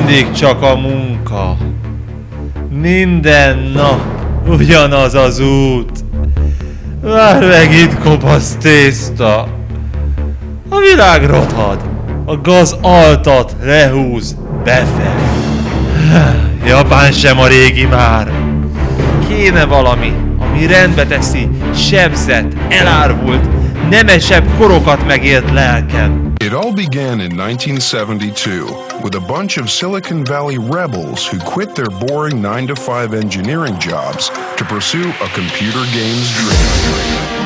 mindig csak a munka. Minden nap ugyanaz az út. Vár meg itt, kopasz tészta. A világ rothad. A gaz altat lehúz befelé. Japán sem a régi már. Kéne valami, ami rendbe teszi sebzett, elárvult, nemesebb korokat megélt lelkem. It all began in 1972 with a bunch of Silicon Valley rebels who quit their boring 9-to-5 engineering jobs to pursue a computer games dream.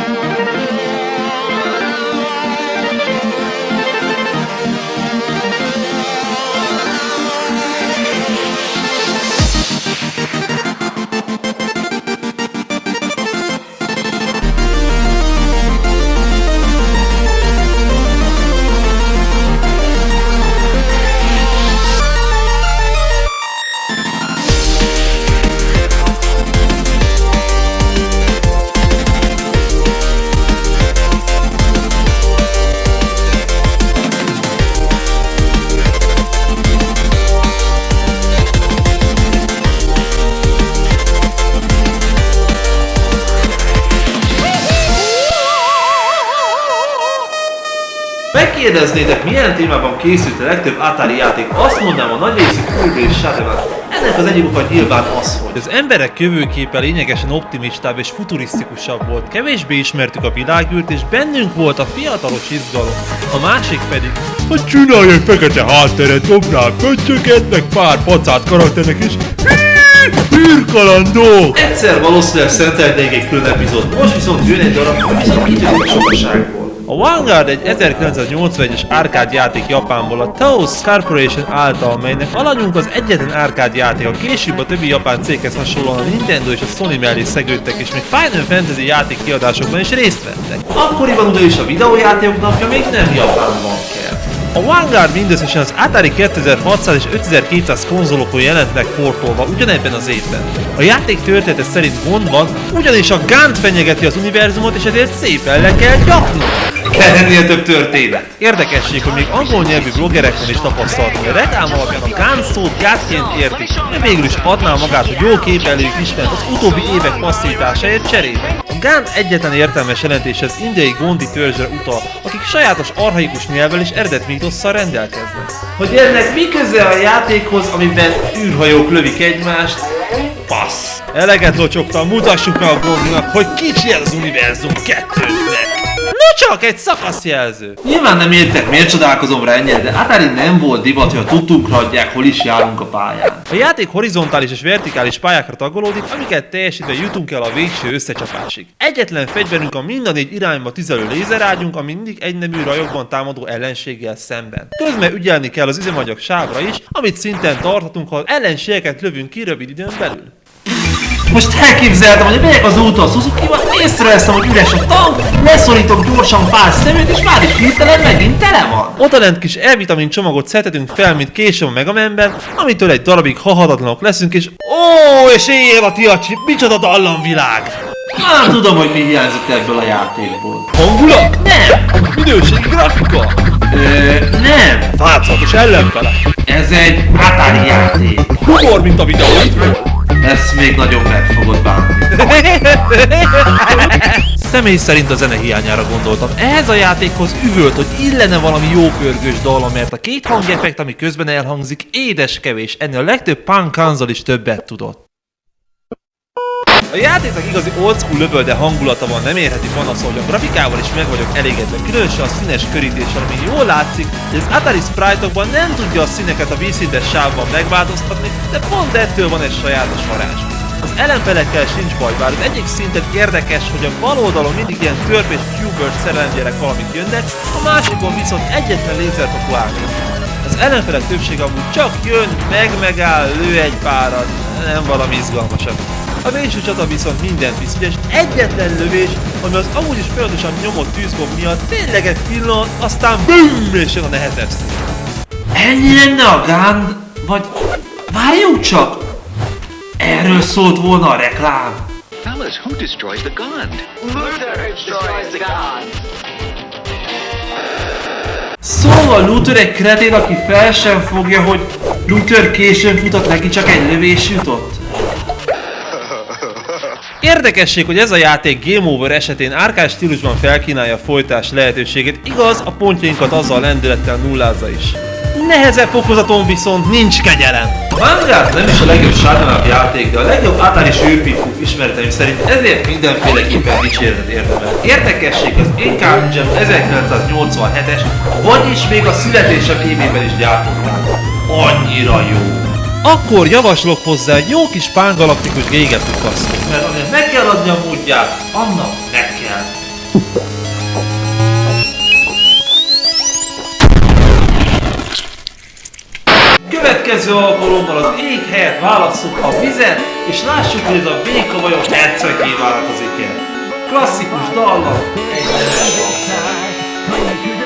Megkérdeznétek, milyen témában készült a legtöbb Atari játék, azt mondanám, a nagy részük Kirby és Shadowrun. Ennek az egyik oka nyilván az, hogy az emberek jövőképe lényegesen optimistább és futurisztikusabb volt, kevésbé ismertük a világűrt, és bennünk volt a fiatalos izgalom. A másik pedig, hogy csinálj egy fekete hátteret, dobnál pöttyöket, meg pár pacát karakternek is, űrkalandó! Egyszer valószínűleg szentelnék egy külön epizód, most viszont jön egy darab, hogy viszont kitűnik a sokaságból. A Vanguard egy 1981-es árkád játék Japánból a Taos Corporation által, melynek alanyunk az egyetlen árkád játék, a később a többi japán céghez hasonlóan a Nintendo és a Sony mellé szegődtek, és még Final Fantasy játék kiadásokban is részt vettek. Akkoriban ugyanis a videójátékok napja még nem Japánban kelt. A Vanguard mindösszesen az Atari 2600 és 5200 konzolokon jelent meg portolva ugyanebben az évben. A játék története szerint gond van, ugyanis a Gant fenyegeti az univerzumot, és ezért szépen le kell gyaknunk. Ennél több történet. Érdekesség, hogy még angol nyelvű bloggereknél is tapasztaltam, hogy a reklám alapján a Gant szót gátként értik, de végül is adná magát, hogy jó képelőjük ismert az utóbbi évek passzításáért cserébe. A Gant egyetlen értelmes jelentése az indiai Gondi törzsre utal, akik sajátos archaikus nyelvvel és eredet mítosszal rendelkeznek. Hogy ennek mi köze a játékhoz, amiben űrhajók lövik egymást? Passz! Eleget locsogtam, mutassuk meg a Gondinak, hogy kicsi ez az univerzum kettőnknek! No csak egy szakaszjelző! Nyilván nem értek, miért csodálkozom rá ennyire, de Atari nem volt divat, hogy a tudtunkra adják, hol is járunk a pályán. A játék horizontális és vertikális pályákra tagolódik, amiket teljesítve jutunk el a végső összecsapásig. Egyetlen fegyverünk a mind a négy irányba tüzelő lézerágyunk, ami mindig egynemű rajokban támadó ellenséggel szemben. Közben ügyelni kell az üzemanyag sávra is, amit szinten tarthatunk, ha ellenségeket lövünk ki rövid időn belül. Most elképzeltem, hogy megyek az úton a Suzuki-val, észreveszem, hogy üres a tank, leszorítok gyorsan pár szemét, és már is hirtelen megint tele van. Odalent kis E-vitamin csomagot szedhetünk fel, mint később a Mega Man-ben, amitől egy darabig hahatatlanok leszünk, és és éjjel a tiacsi, micsoda dallamvilág! Már tudom, hogy mi hiányzott ebből a játékból. Hangulat? Nem! Minőségi grafika? Nem! Változatos ellenfele? Ez egy Atari játék. Humor, mint a videóitról. Ezt még nagyon meg fogod bánni. Személy szerint a zene hiányára gondoltam. Ehhez a játékhoz üvölt, hogy illene valami jó pörgős dallam, mert a két hangeffekt, ami közben elhangzik, édes kevés. Ennél a legtöbb punk konzol is többet tudott. A játéknak igazi old school lövölde hangulata van, nem érheti panaszol, hogy a grafikával is meg vagyok elégedve, különösen a színes körítéssel, ami jól látszik, hogy az Atari sprite-okban nem tudja a színeket a vízszintes sávban megváltoztatni, de pont ettől van egy sajátos varázs. Az ellenfelekkel sincs baj, bár az egyik szinten érdekes, hogy a bal oldalon mindig ilyen törpés Q-Bird szerelemgyerek valamit jönnek, a másikon viszont egyetlen lézerfokú ágaz. Az ellenfelek többsége amúgy csak jön, megáll, lő egy párat, nem valami izgalmasabb. A végső csata viszont mindent visz, és egyetlen lövés, ami az amúgy is folyamatosan nyomott tűzgomb miatt tényleg egy pillanat, aztán BUM! És jön a nehezebb szín. Ennyi lenne a Gund? Vagy várjunk csak! Erről szólt volna a reklám. Fellas, who destroys the Gund? Luther destroys the Gund! Szóval Luther egy kretén, aki fel sem fogja, hogy Luther későn futott, neki csak egy lövés jutott? Érdekesség, hogy ez a játék Game Over esetén arcade stílusban felkínálja a folytás lehetőségét, igaz, a pontjainkat azzal a lendülettel nullázza is. Nehezebb fokozaton viszont nincs kegyelem. A Vanguard nem is a legjobb sárganabb játék, de a legjobb Atari sőpító ismereteim szerint ezért mindenféleképpen dicséretet érdemel. Érdekesség, az Arcade Jam 1987-es, vagyis még a születésem évében is gyártották. Annyira jó! Akkor javaslok hozzá egy jó kis pángalaktikus gégetű kasztot, mert aminek meg kell adni a módját, annak meg kell. Következő alkalommal az ég helyett válasszuk a vizet, és lássuk, hogy ez a béka vajon herceggé változik-e. Klasszikus dallal, egy neves hangszeren.